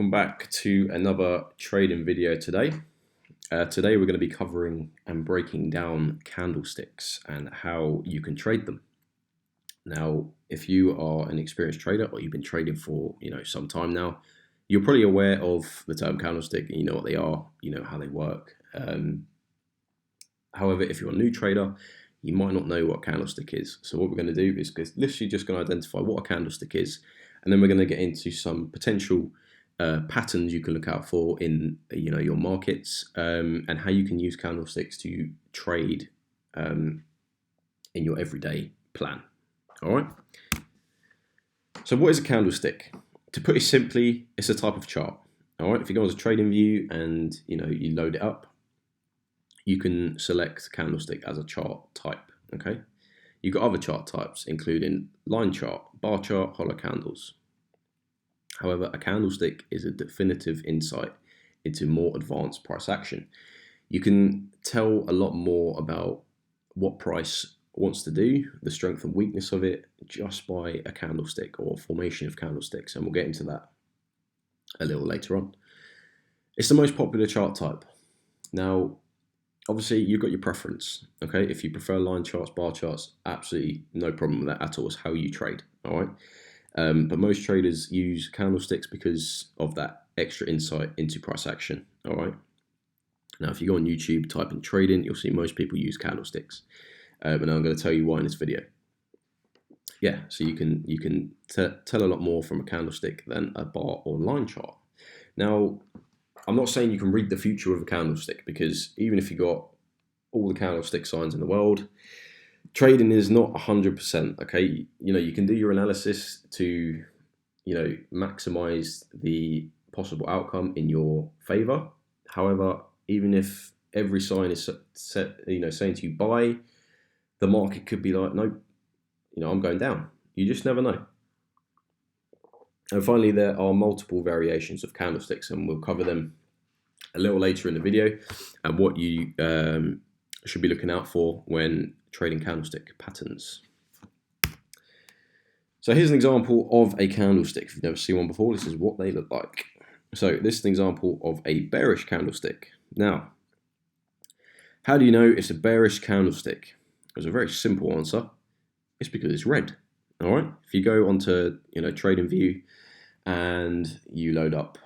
Welcome back to another trading video today. Today we're going to be covering and breaking down candlesticks and how you can trade them. Now, if you are an experienced trader or you've been trading for some time now, you're probably aware of the term candlestick and you know what they are, you know how they work. However, if you're a new trader, you might not know what candlestick is. So what we're going to do is literally just going to identify what a candlestick is, and then we're going to get into some potential patterns you can look out for in your markets, and how you can use candlesticks to trade in your everyday plan. All right. So what is a candlestick? To put it simply, it's a type of chart. All right. If you go to trading view and you load it up, you can select candlestick as a chart type. Okay. You've got other chart types, including line chart, bar chart, hollow candles. However, a candlestick is a definitive insight into more advanced price action. You can tell a lot more about what price wants to do, the strength and weakness of it, just by a candlestick or formation of candlesticks, and we'll get into that a little later on. It's the most popular chart type. Now, obviously, you've got your preference. Okay, if you prefer line charts, bar charts, absolutely no problem with that at all. It's how you trade. All right. But most traders use candlesticks because of that extra insight into price action. All right. Now, if you go on YouTube, type in trading, you'll see most people use candlesticks. And I'm going to tell you why in this video. Yeah, so you can tell a lot more from a candlestick than a bar or line chart. Now, I'm not saying you can read the future with a candlestick, because even if you got all the candlestick signs in the world, trading is not 100%. Okay, you can do your analysis to maximize the possible outcome in your favor. However, even if every sign is set, saying to you buy, the market could be like, nope, I'm going down. You just never know. And finally, there are multiple variations of candlesticks, and we'll cover them a little later in the video, and what you should be looking out for when trading candlestick patterns. So here's an example of a candlestick. If you've never seen one before, this is what they look like. So this is an example of a bearish candlestick. Now, how do you know it's a bearish candlestick? There's a very simple answer. It's because it's red. All right. If you go onto trading view and you load up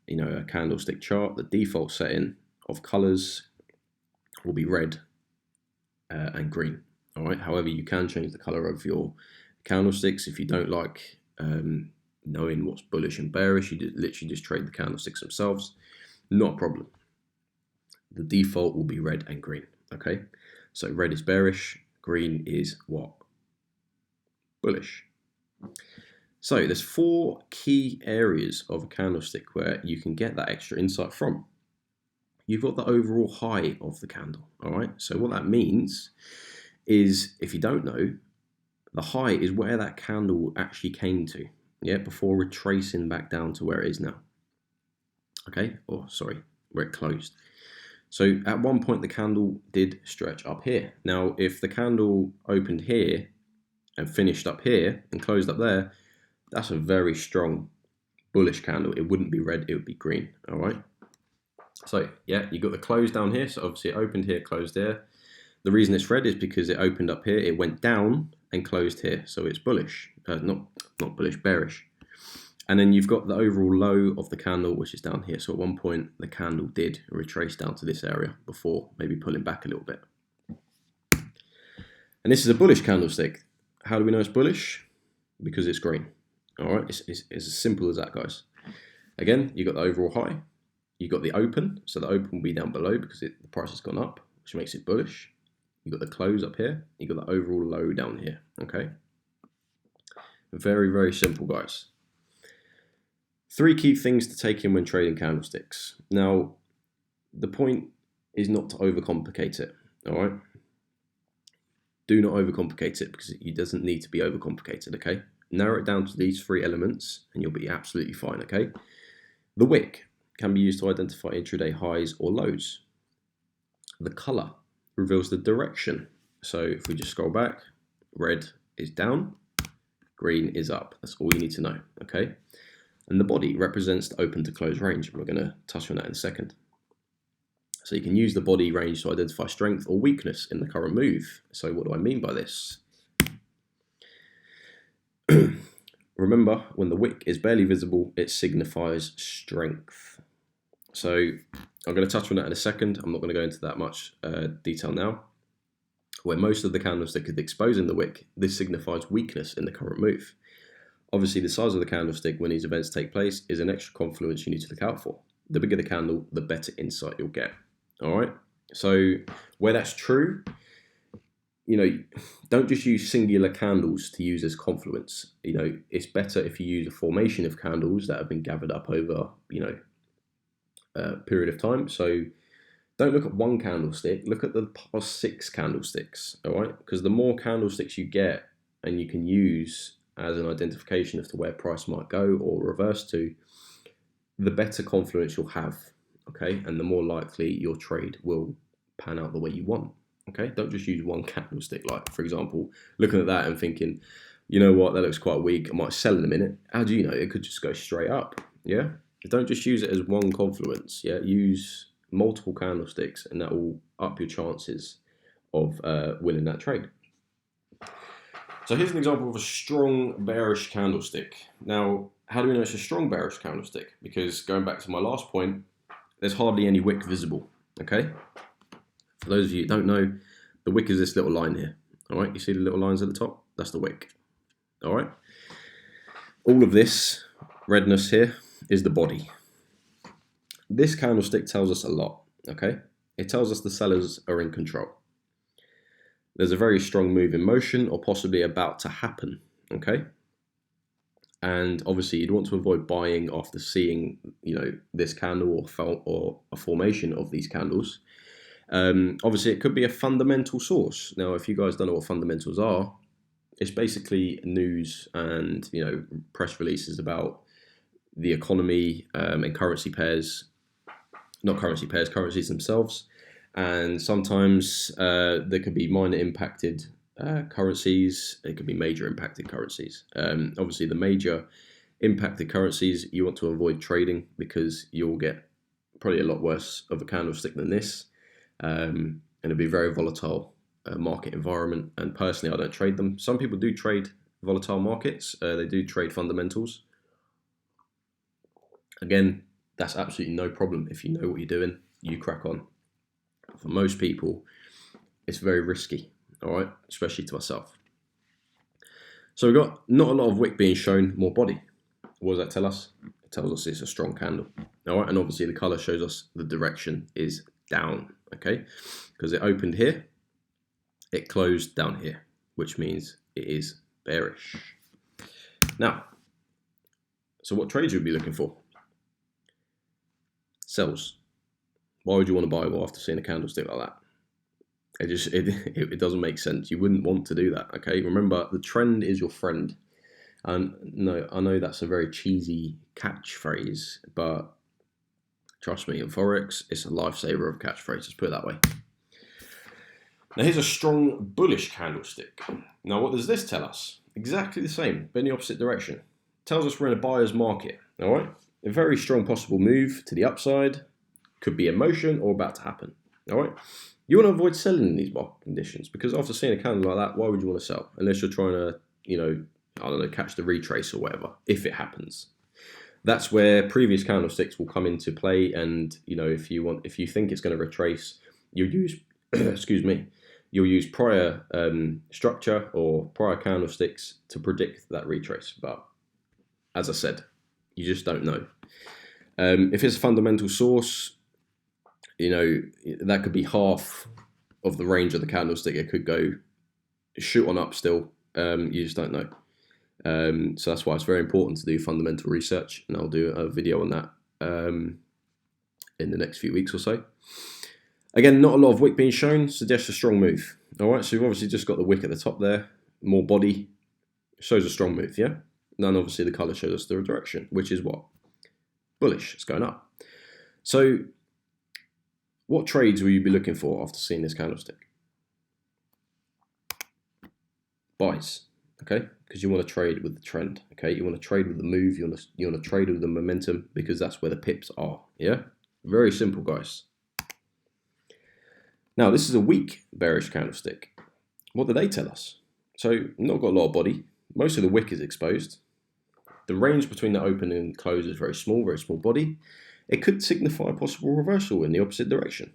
a candlestick chart, the default setting of colors will be red and green. All right. However, you can change the color of your candlesticks if you don't like knowing what's bullish and bearish. You literally just trade the candlesticks themselves. Not a problem. The default will be red and green. Okay. So red is bearish, green is what? Bullish. So there's 4 key areas of a candlestick where you can get that extra insight from. You've got the overall high of the candle. All right. So what that means is, if you don't know, the high is where that candle actually came to, before retracing back down to where it is now. Okay. Or sorry, where it closed. So at one point, the candle did stretch up here. Now, if the candle opened here and finished up here and closed up there, that's a very strong bullish candle. It wouldn't be red, it would be green. All right. So yeah, you got the close down here. So obviously it opened here, closed there. The reason it's red is because it opened up here, it went down and closed here. So it's bullish, not bullish, bearish. And then you've got the overall low of the candle, which is down here. So at one point, the candle did retrace down to this area before maybe pulling back a little bit. And this is a bullish candlestick. How do we know it's bullish? Because it's green. All right, it's as simple as that, guys. Again, you've got the overall high. You've got the open. So the open will be down below because the price has gone up, which makes it bullish. You've got the close up here. You've got the overall low down here. Okay. Very, very simple, guys. 3 key things to take in when trading candlesticks. Now, the point is not to overcomplicate it, all right? Do not overcomplicate it, because it doesn't need to be overcomplicated, okay? Narrow it down to these 3 elements and you'll be absolutely fine, okay? The wick can be used to identify intraday highs or lows. The color reveals the direction. So if we just scroll back, red is down, green is up. That's all you need to know, okay? And the body represents the open to close range. We're going to touch on that in a second. So you can use the body range to identify strength or weakness in the current move. So what do I mean by this? Remember, when the wick is barely visible, it signifies strength. So I'm going to touch on that in a second. I'm not going to go into that much detail now. Where most of the candlestick is exposing the wick, this signifies weakness in the current move. Obviously, the size of the candlestick when these events take place is an extra confluence you need to look out for. The bigger the candle, the better insight you'll get. All right. So where that's true, don't just use singular candles to use as confluence. It's better if you use a formation of candles that have been gathered up over, a period of time. So don't look at one candlestick, look at the past 6 candlesticks, all right? Because the more candlesticks you get and you can use as an identification as to where price might go or reverse to, the better confluence you'll have, okay? And the more likely your trade will pan out the way you want, okay? Don't just use one candlestick. Like, for example, looking at that and thinking, you know what, that looks quite weak, I might sell in a minute. How do you know? It could just go straight up, yeah? Don't just use it as one confluence, yeah? Use multiple candlesticks and that will up your chances of winning that trade. So here's an example of a strong bearish candlestick. Now, how do we know it's a strong bearish candlestick? Because going back to my last point, there's hardly any wick visible, okay? For those of you who don't know, the wick is this little line here, all right? You see the little lines at the top? That's the wick, all right? All of this redness here is the body. This candlestick tells us a lot, okay? It tells us the sellers are in control. There's a very strong move in motion or possibly about to happen, okay? And obviously you'd want to avoid buying after seeing, this candle or a formation of these candles. Obviously it could be a fundamental source. Now, if you guys don't know what fundamentals are, it's basically news and, press releases about the economy and currency pairs. Not currency pairs, currencies themselves. And sometimes there could be minor impacted currencies. It could be major impacted currencies. Obviously, the major impacted currencies, you want to avoid trading because you'll get probably a lot worse of a candlestick than this. And it'll be a very volatile market environment. And personally, I don't trade them. Some people do trade volatile markets. They do trade fundamentals. Again, that's absolutely no problem. If you know what you're doing, you crack on. For most people, it's very risky, all right, especially to myself. So we've got not a lot of wick being shown, more body. What does that tell us? It tells us it's a strong candle, all right, and obviously the color shows us the direction is down, okay, because it opened here, it closed down here, which means it is bearish. Now, so what trades would you be looking for? Sells. Why would you want to buy after seeing a candlestick like that? It doesn't make sense. You wouldn't want to do that, okay? Remember, the trend is your friend. And no, I know that's a very cheesy catchphrase, but trust me, in forex, it's a lifesaver of a catchphrase. Let's put it that way. Now here's a strong bullish candlestick. Now what does this tell us? Exactly the same, but in the opposite direction. It tells us we're in a buyer's market, all right? A very strong possible move to the upside, could be in motion or about to happen, all right? You want to avoid selling in these market conditions because after seeing a candle like that, why would you want to sell? Unless you're trying to, catch the retrace or whatever, if it happens. That's where previous candlesticks will come into play, and if you think it's going to retrace, you'll use you'll use prior structure or prior candlesticks to predict that retrace. But as I said, you just don't know. If it's a fundamental source, that could be half of the range of the candlestick. It could go shoot on up still. You just don't know. So that's why it's very important to do fundamental research, and I'll do a video on that in the next few weeks or so. Again, not a lot of wick being shown, suggests a strong move. All right, so we've obviously just got the wick at the top there, more body, shows a strong move, yeah? And then obviously the color shows us the direction, which is what? Bullish, it's going up. So what trades will you be looking for after seeing this candlestick? Buys, okay? because you want to trade with the trend. Okay, you want to trade with the move. You want to trade with the momentum because that's where the pips are. Yeah, very simple, guys. Now this is a weak bearish candlestick. What do they tell us? So not got a lot of body. Most of the wick is exposed. The range between the open and close is very small body. It could signify a possible reversal in the opposite direction.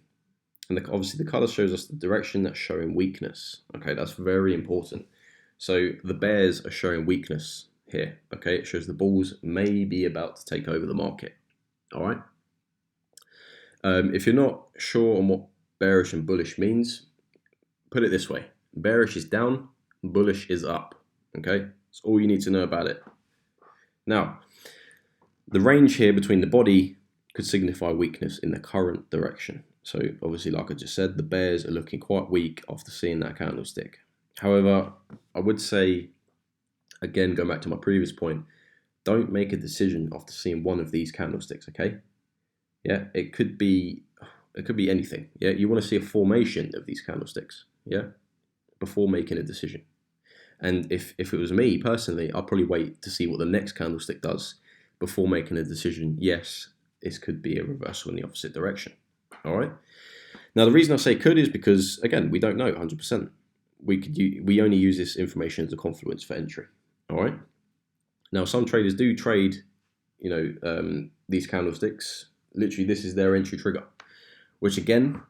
And obviously the color shows us the direction that's showing weakness. Okay, that's very important. So the bears are showing weakness here. Okay, it shows the bulls may be about to take over the market. All right. If you're not sure on what bearish and bullish means, put it this way. Bearish is down, bullish is up. Okay, that's all you need to know about it. Now, the range here between the body could signify weakness in the current direction. So obviously, like I just said, the bears are looking quite weak after seeing that candlestick. However, I would say, again, going back to my previous point, don't make a decision after seeing one of these candlesticks, okay? Yeah, it could be anything. Yeah, you want to see a formation of these candlesticks, yeah, before making a decision. And if it was me personally, I'd probably wait to see what the next candlestick does before making a decision. Yes, this could be a reversal in the opposite direction. All right. Now, the reason I say could is because, again, we don't know 100%. We only use this information as a confluence for entry. All right. Now, some traders do trade, these candlesticks. Literally, this is their entry trigger, which again,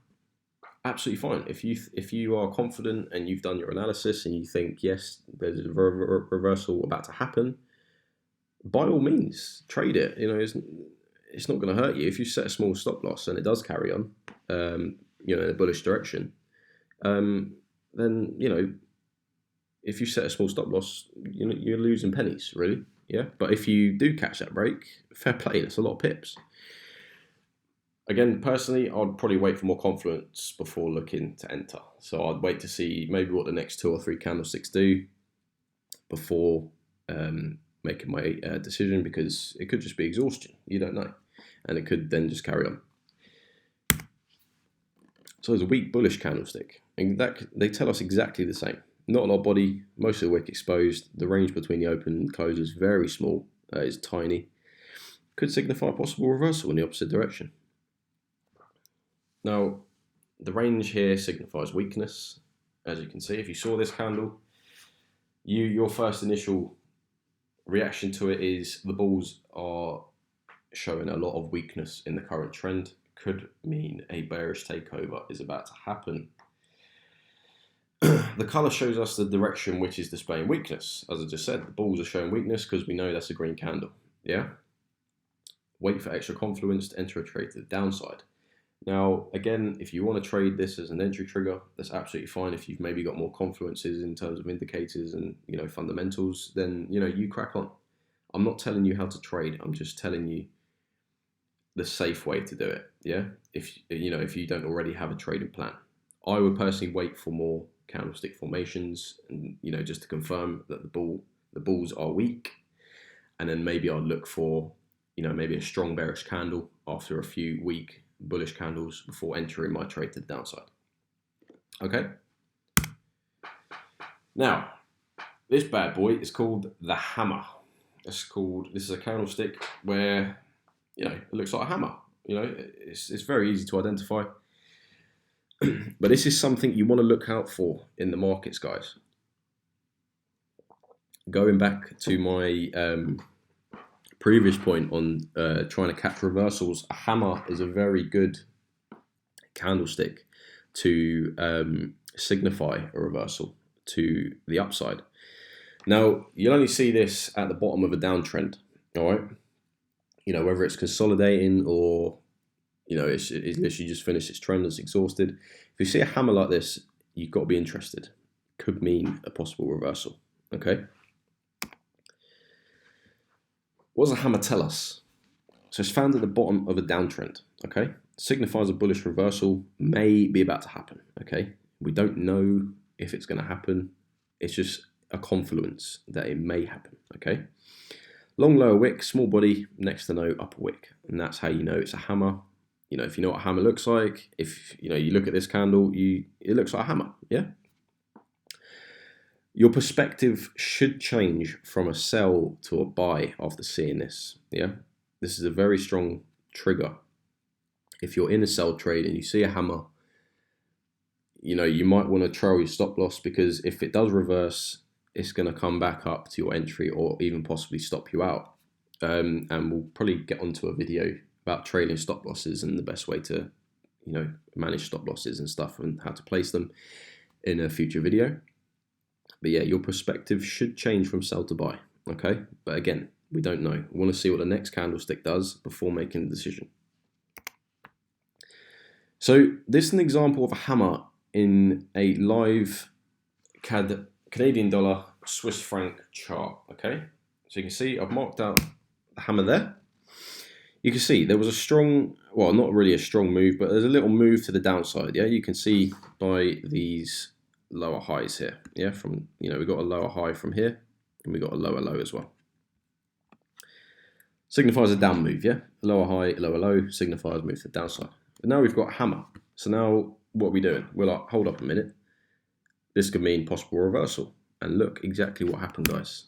absolutely fine. If you are confident and you've done your analysis and you think, yes, there's a reversal about to happen, by all means, trade it. It's not going to hurt you. If you set a small stop loss and it does carry on, in a bullish direction, then, if you set a small stop loss, you're losing pennies, really. Yeah. But if you do catch that break, fair play. That's a lot of pips. Again, personally, I'd probably wait for more confluence before looking to enter. So I'd wait to see maybe what the next 2 or 3 candlesticks do before making my decision, because it could just be exhaustion. You don't know. And it could then just carry on. So there's a weak bullish candlestick. And they tell us exactly the same. Not a lot of body, most of the wick exposed. The range between the open and close is very small. It's tiny. Could signify a possible reversal in the opposite direction. Now, the range here signifies weakness. As you can see, if you saw this candle, your first initial reaction to it is the bulls are showing a lot of weakness in the current trend. Could mean a bearish takeover is about to happen. The color shows us the direction which is displaying weakness. As I just said, the bulls are showing weakness because we know that's a green candle. Yeah. Wait for extra confluence to enter a trade to the downside. Now, again, if you want to trade this as an entry trigger, that's absolutely fine. If you've maybe got more confluences in terms of indicators and fundamentals, then you crack on. I'm not telling you how to trade. I'm just telling you the safe way to do it. Yeah. If you don't already have a trading plan, I would personally wait for more candlestick formations, and just to confirm that the bulls are weak, and then maybe I'd look for maybe a strong bearish candle after a few weak bullish candles before entering my trade to the downside. Okay. Now, this bad boy is called the hammer. This is a candlestick where it looks like a hammer. It's very easy to identify. But this is something you want to look out for in the markets, guys. Going back to my previous point on trying to catch reversals, a hammer is a very good candlestick to signify a reversal to the upside. Now, you'll only see this at the bottom of a downtrend, all right? Whether it's consolidating or it's literally just finished its trend, it's exhausted. If you see a hammer like this, you've got to be interested. Could mean a possible reversal. Okay. What does a hammer tell us? So it's found at the bottom of a downtrend. Okay. Signifies a bullish reversal may be about to happen. Okay. We don't know if it's going to happen. It's just a confluence that it may happen. Okay. Long lower wick, small body, next to no upper wick, and that's how you know it's a hammer. If you know what a hammer looks like, if you look at this candle, it looks like a hammer, yeah. Your perspective should change from a sell to a buy after seeing this. Yeah, this is a very strong trigger. If you're in a sell trade and you see a hammer, you might want to trail your stop loss, because if it does reverse, it's going to come back up to your entry or even possibly stop you out. And we'll probably get onto a video about trailing stop losses and the best way to, manage stop losses and stuff and how to place them in a future video. But yeah, your perspective should change from sell to buy, okay? But again, we don't know. We want to see what the next candlestick does before making a decision. So this is an example of a hammer in a live Canadian dollar Swiss franc chart, okay? So you can see I've marked out the hammer there. You can see there was a strong, well, not really a strong move, but there's a little move to the downside, yeah? You can see by these lower highs here, yeah? From, we got a lower high from here, and we got a lower low as well. Signifies a down move, yeah? Lower high, lower low, signifies move to the downside. But now we've got a hammer. So now what are we doing? We're like, hold up a minute. This could mean possible reversal. And look exactly what happened, guys.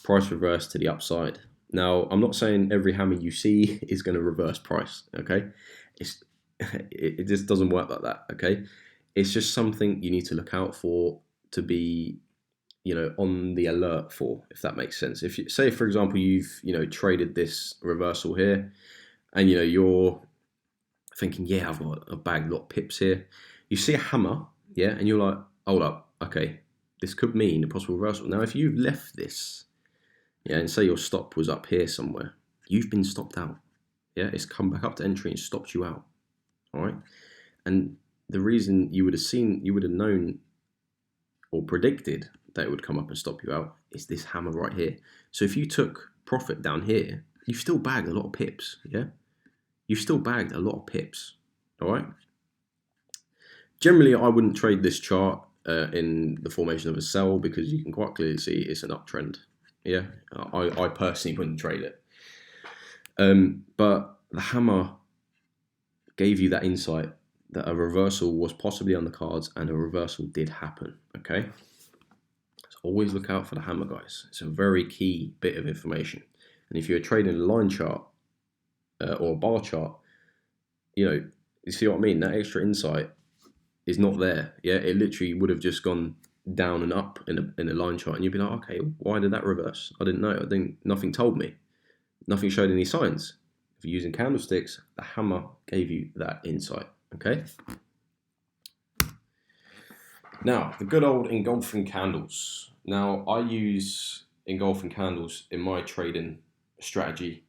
Price reversed to the upside. Now, I'm not saying every hammer you see is going to reverse price, okay? It just doesn't work like that, okay? It's just something you need to look out for, to be, on the alert for, if that makes sense. If you say, for example, you've, traded this reversal here, and, you're thinking, yeah, I've got a bagged lot of pips here. You see a hammer, yeah, and you're like, hold up, okay, this could mean a possible reversal. Now, if you've left this, yeah, and say your stop was up here somewhere, you've been stopped out. Yeah, it's come back up to entry and stopped you out. All right, and the reason you would have known or predicted that it would come up and stop you out is this hammer right here. So if you took profit down here, you've still bagged a lot of pips. Yeah, you've still bagged a lot of pips. All right. Generally, I wouldn't trade this chart in the formation of a sell, because you can quite clearly see it's an uptrend. Yeah, I personally wouldn't trade it. But the hammer gave you that insight that a reversal was possibly on the cards, and a reversal did happen, okay? So always look out for the hammer, guys. It's a very key bit of information. And if you're trading a line chart or a bar chart, you see what I mean? That extra insight is not there. Yeah, it literally would have just gone down and up in a line chart, and you'd be like, okay, why did that reverse? I didn't know. Nothing told me. Nothing showed any signs. If you're using candlesticks, the hammer gave you that insight. Okay. Now, the good old engulfing candles. Now, I use engulfing candles in my trading strategy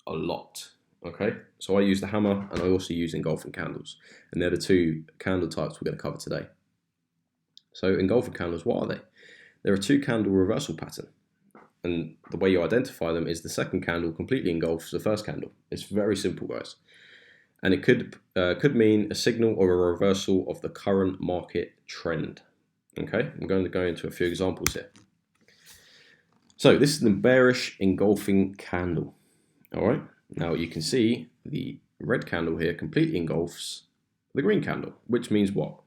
a lot. Okay, so I use the hammer, and I also use engulfing candles, and they're the two candle types we're going to cover today. So engulfing candles, what are they? They're a 2-candle reversal pattern, and the way you identify them is the second candle completely engulfs the first candle. It's very simple, guys, and it could mean a signal or a reversal of the current market trend. Okay, I'm going to go into a few examples here. So this is the bearish engulfing candle. All right, now you can see the red candle here completely engulfs the green candle, which means what?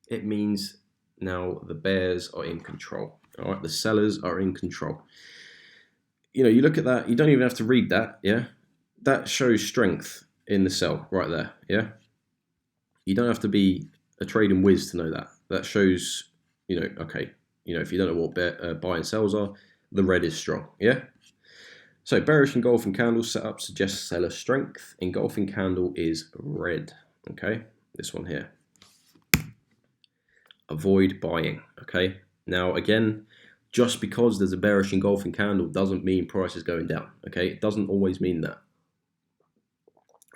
It means now the bears are in control. All right, the sellers are in control. You look at that, you don't even have to read that, yeah? That shows strength in the sell right there, yeah? You don't have to be a trading whiz to know that. That shows, okay, if you don't know what buy and sells are, the red is strong, yeah? So bearish engulfing candle setup suggests seller strength. Engulfing candle is red, okay? This one here. Avoid buying, okay? Now, again, just because there's a bearish engulfing candle doesn't mean price is going down, okay? It doesn't always mean that.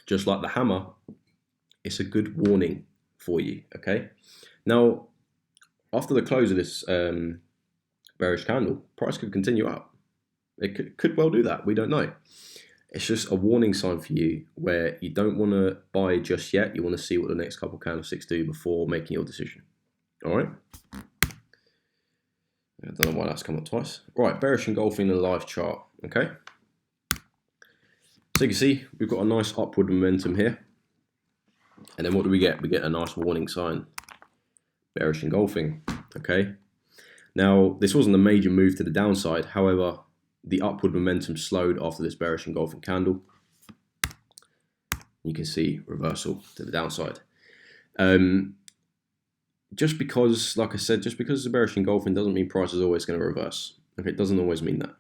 Just like the hammer, it's a good warning for you, okay? Now, after the close of this bearish candle, price could continue up. It could well do that, we don't know. It's just a warning sign for you where you don't want to buy just yet. You want to see what the next couple candlesticks do before making your decision. All right. I don't know why that's come up twice. Right, bearish engulfing in a live chart. Okay. So you can see we've got a nice upward momentum here. And then what do we get? We get a nice warning sign. bearish engulfing. Okay. Now, this wasn't a major move to the downside. However, the upward momentum slowed after this bearish engulfing candle. You can see reversal to the downside. Just because, like I said, just because it's a bearish engulfing doesn't mean price is always going to reverse. Okay, it doesn't always mean that.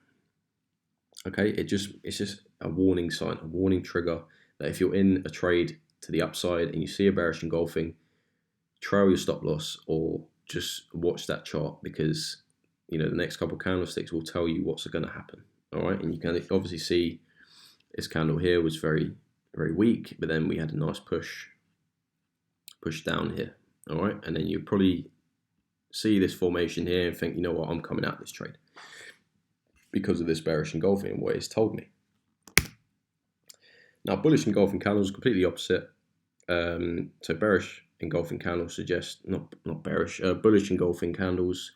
Okay, it's just a warning sign, a warning trigger that if you're in a trade to the upside and you see a bearish engulfing, trail your stop loss or just watch that chart, because the next couple of candlesticks will tell you what's going to happen. All right, and you can obviously see this candle here was very, very weak, but then we had a nice push down here. All right, and then you probably see this formation here and think, you know what, I'm coming out this trade because of this bearish engulfing and what it's told me. Now, bullish engulfing candles are completely opposite. So bearish engulfing candles suggest not bearish. Bullish engulfing candles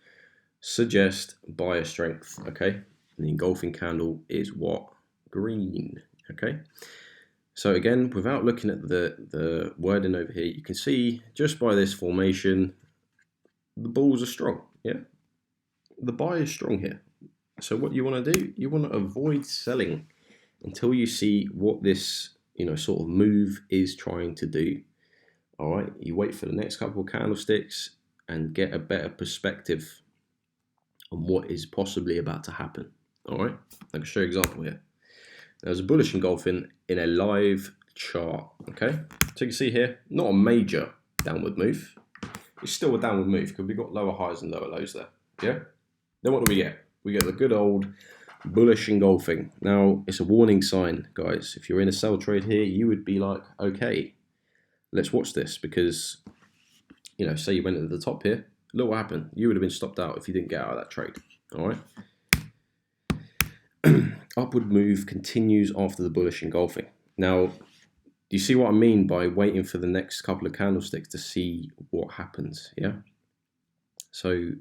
suggest buyer strength. Okay, and the engulfing candle is what? Green. Okay. So again, without looking at the wording over here, you can see just by this formation, the bulls are strong. Yeah, the buy is strong here. So what you want to do, you want to avoid selling until you see what this sort of move is trying to do. All right, you wait for the next couple of candlesticks and get a better perspective on what is possibly about to happen. All right, I can show you an example here. There's a bullish engulfing in a live chart. Okay, so you can see here, not a major downward move. It's still a downward move because we've got lower highs and lower lows there. Yeah. Then what do we get? We get the good old bullish engulfing. Now, it's a warning sign, guys. If you're in a sell trade here, you would be like, okay, let's watch this, because say you went to the top here, look what happened. You would have been stopped out if you didn't get out of that trade. All right. Upward move continues after the bullish engulfing. Now, do you see what I mean by waiting for the next couple of candlesticks to see what happens? Yeah. So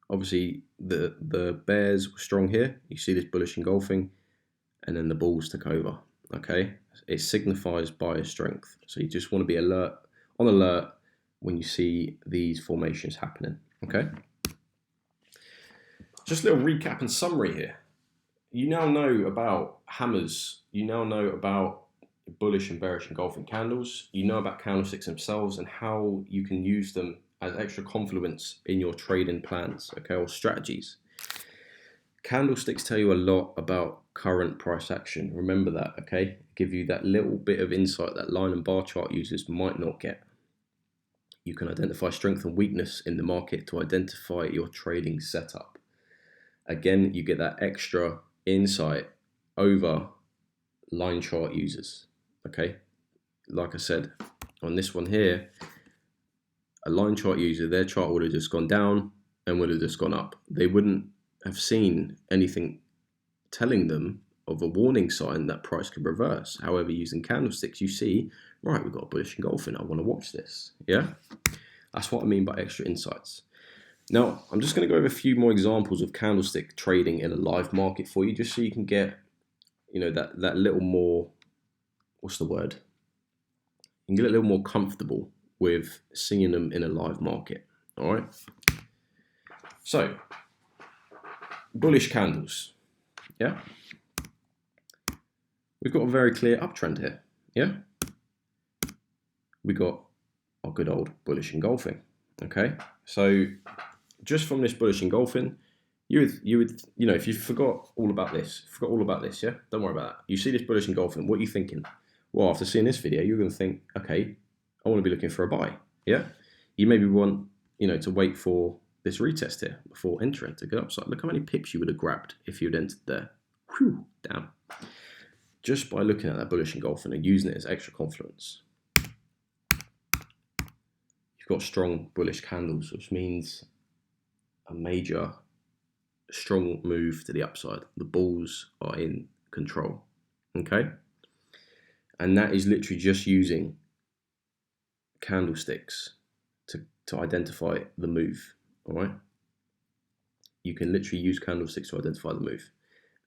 obviously the bears were strong here. You see this bullish engulfing, and then the bulls took over. Okay, it signifies buyer strength. So you just want to be on alert when you see these formations happening. Okay. Just a little recap and summary here. You now know about hammers. You now know about bullish and bearish engulfing candles. You know about candlesticks themselves and how you can use them as extra confluence in your trading plans, okay, or strategies. Candlesticks tell you a lot about current price action. Remember that, okay? Give you that little bit of insight that line and bar chart users might not get. You can identify strength and weakness in the market to identify your trading setup. Again, you get that extra insight over line chart users, okay? Like I said, on this one here, a line chart user, their chart would have just gone down and would have just gone up. They wouldn't have seen anything telling them of a warning sign that price could reverse. However, using candlesticks, you see, right, we've got a bullish engulfing. I want to watch this. Yeah, that's what I mean by extra insights. Now, I'm just going to go over a few more examples of candlestick trading in a live market for you, just so you can get, that little more, what's the word? You can get a little more comfortable with seeing them in a live market. All right. So, bullish candles. Yeah. We've got a very clear uptrend here. Yeah. We got our good old bullish engulfing. Okay. So, just from this bullish engulfing, you would, if you forgot all about this, yeah, don't worry about that. You see this bullish engulfing, what are you thinking? Well, after seeing this video, you're going to think, okay, I want to be looking for a buy. Yeah. You maybe want, to wait for this retest here before entering to get upside. Look how many pips you would have grabbed if you'd entered there. Whew, down. Just by looking at that bullish engulfing and using it as extra confluence. You've got strong bullish candles, which means a major strong move to the upside. The bulls are in control. Okay? And that is literally just using candlesticks to identify the move. All right? You can literally use candlesticks to identify the move,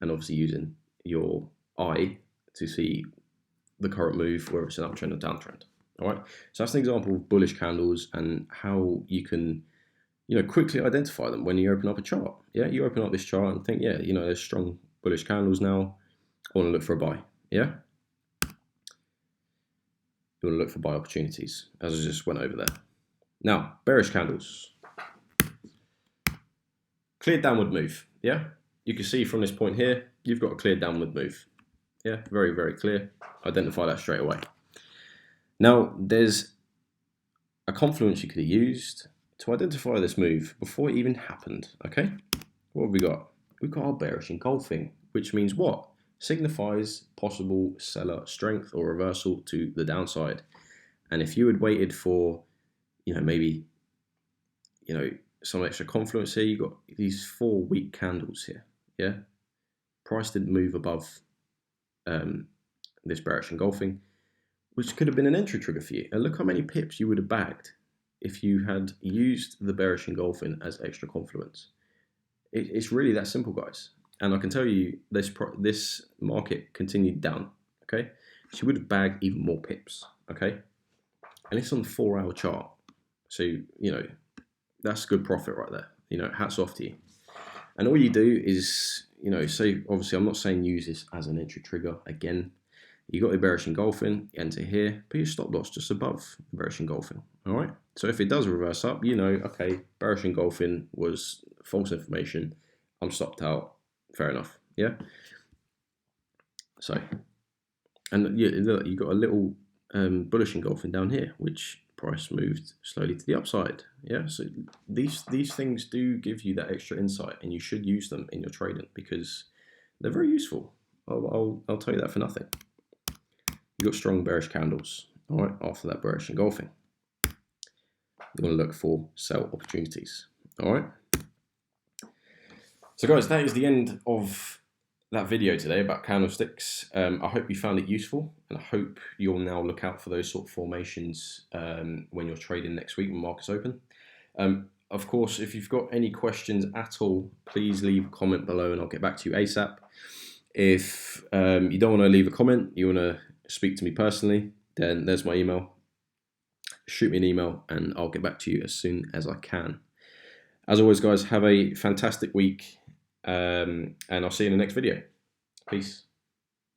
and obviously using your eye to see the current move, whether it's an uptrend or downtrend. All right? So that's an example of bullish candles and how you can quickly identify them when you open up a chart. Yeah, you open up this chart and think, yeah, there's strong bullish candles now. I want to look for a buy. Yeah, you want to look for buy opportunities, as I just went over there. Now, bearish candles. Clear downward move. Yeah, you can see from this point here, you've got a clear downward move. Yeah, very, very clear. Identify that straight away. Now, there's a confluence you could have used to identify this move before it even happened. Okay, what have we got? We've got our bearish engulfing, which means what? Signifies possible seller strength or reversal to the downside. And if you had waited for, maybe, some extra confluence here, you've got these 4 weak candles here. Yeah, price didn't move above this bearish engulfing, which could have been an entry trigger for you. And look how many pips you would have bagged if you had used the bearish engulfing as extra confluence. It's really that simple, guys. And I can tell you, this market continued down. Okay, so you would have bagged even more pips. Okay, and it's on the 4-hour chart, so that's good profit right there. Hats off to you. And all you do is, say, obviously, I'm not saying use this as an entry trigger again. You got the bearish engulfing, enter here, put your stop loss just above the bearish engulfing. All right. So if it does reverse up, okay, bearish engulfing was false information. I'm stopped out. Fair enough. Yeah. So, and look, you got a little bullish engulfing down here, which price moved slowly to the upside. Yeah. So these things do give you that extra insight, and you should use them in your trading because they're very useful. I'll tell you that for nothing. You got strong bearish candles. All right, after that bearish engulfing, you want to look for sell opportunities. All right. So guys, that is the end of that video today about candlesticks. I hope you found it useful, and I hope you'll now look out for those sort of formations when you're trading next week when markets open. Of course, if you've got any questions at all, please leave a comment below and I'll get back to you ASAP. If you don't want to leave a comment, you want to speak to me personally, then there's my email. Shoot me an email and I'll get back to you as soon as I can. As always, guys, have a fantastic week, and I'll see you in the next video. Peace.